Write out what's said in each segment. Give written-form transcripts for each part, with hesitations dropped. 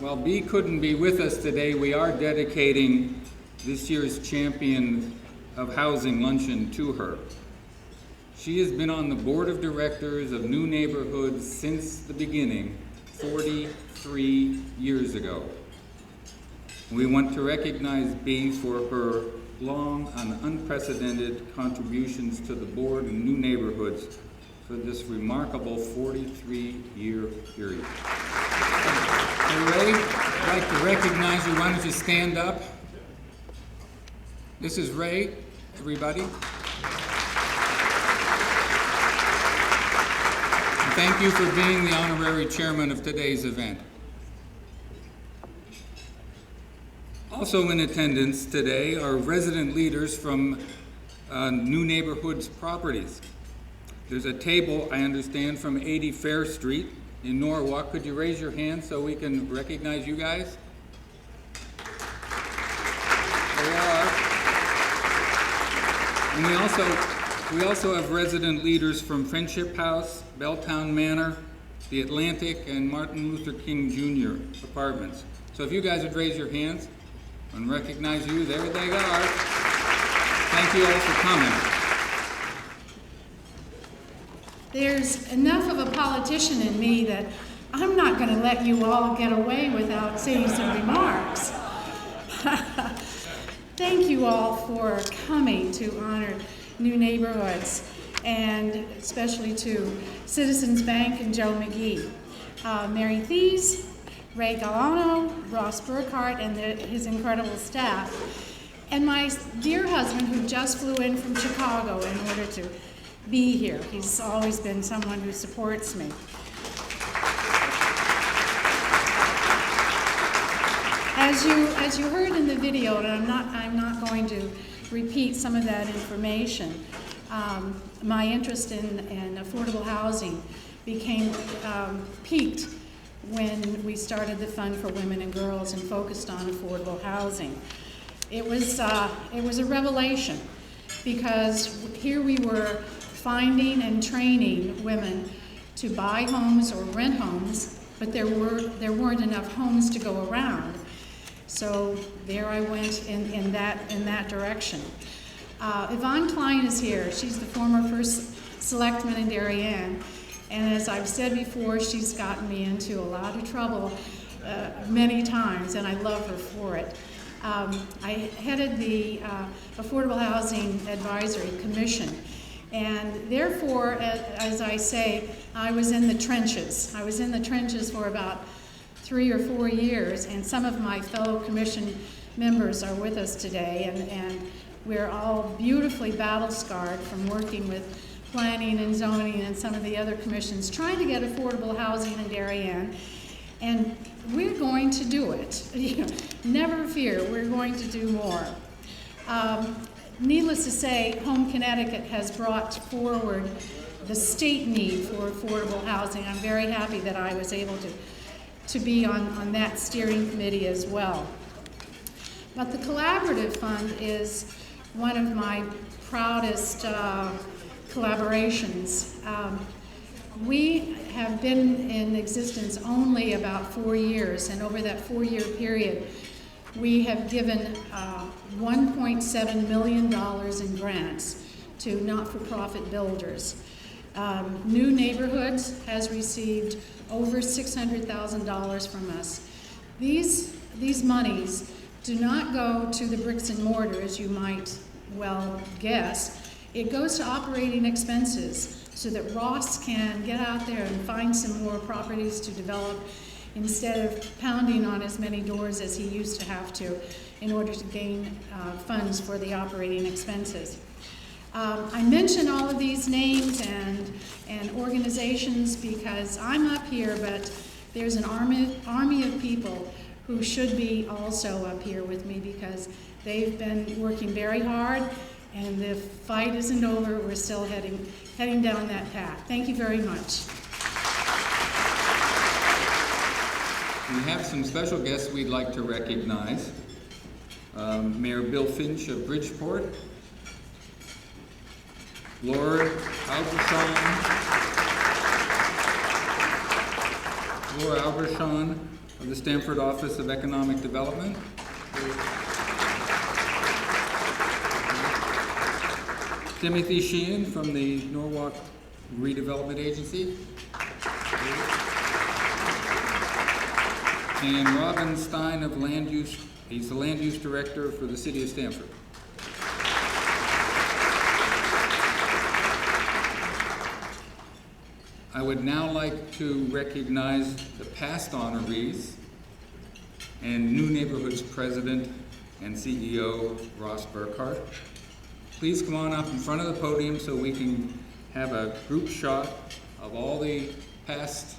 While Bea couldn't be with us today, we are dedicating this year's Champion of Housing Luncheon to her. She has been on the board of directors of New Neighborhoods since the beginning, 43 years ago. We want to recognize Bea for her long and unprecedented contributions to the board and New Neighborhoods for this remarkable 43-year period. Hey, Ray, I'd like to recognize you. Why don't you stand up? This is Ray, everybody. And thank you for being the honorary chairman of today's event. Also in attendance today are resident leaders from New Neighborhoods Properties. There's a table, I understand, from 80 Fair Street in Norwalk. Could you raise your hand so we can recognize you guys? There you are. And we also have resident leaders from Friendship House, Belltown Manor, the Atlantic, and Martin Luther King Jr. apartments. So if you guys would raise your hands and recognize you, there they are. Thank you all for coming. There's enough of a politician in me that I'm not going to let you all get away without saying some remarks. Thank you all for coming to honor New Neighborhoods, and especially to Citizens Bank and Joe McGee. Mary Thies, Ray Galano, Ross Burkhart, and his incredible staff, and my dear husband who just flew in from Chicago in order to be here. He's always been someone who supports me. As you heard in the video, and I'm not going to repeat some of that information, my interest in affordable housing peaked when we started the Fund for Women and Girls and focused on affordable housing. It was a revelation, because here we were finding and training women to buy homes or rent homes, but there weren't enough homes to go around. So there I went in that direction. Yvonne Klein is here. She's the former first selectman in Darien, and as I've said before, she's gotten me into a lot of trouble many times, and I love her for it. I headed the Affordable Housing Advisory Commission, and therefore, as I say, I was in the trenches. I was in the trenches for about 3 or 4 years, and some of my fellow commission members are with us today, and we're all beautifully battle-scarred from working with planning and zoning and some of the other commissions trying to get affordable housing in Darien, and we're going to do it. Never fear, we're going to do more. Needless to say, Home Connecticut has brought forward the state need for affordable housing. I'm very happy that I was able to be on that steering committee as well. But the Collaborative Fund is one of my proudest collaborations. We have been in existence only about 4 years, and over that 4-year period, we have given $1.7 million in grants to not-for-profit builders. New Neighborhoods has received over $600,000 from us. These monies do not go to the bricks and mortar, as you might well guess. It goes to operating expenses so that Ross can get out there and find some more properties to develop instead of pounding on as many doors as he used to have to in order to gain funds for the operating expenses. I mention all of these names and organizations because I'm up here, but there's an army of people who should be also up here with me because they've been working very hard, and the fight isn't over. We're still heading down that path. Thank you very much. We have some special guests we'd like to recognize. Mayor Bill Finch of Bridgeport, Laura Albershon of the Stamford Office of Economic Development. Timothy Sheehan from the Norwalk Redevelopment Agency. And Robin Stein of Land Use, he's the Land Use Director for the City of Stamford. I would now like to recognize the past honorees and New Neighborhoods President and CEO Ross Burkhart. Please come on up in front of the podium so we can have a group shot of all the past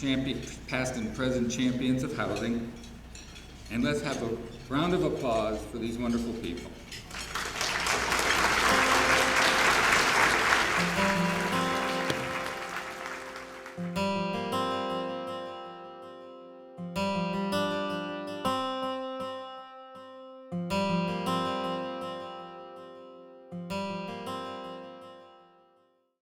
and present champions of housing. And let's have a round of applause for these wonderful people.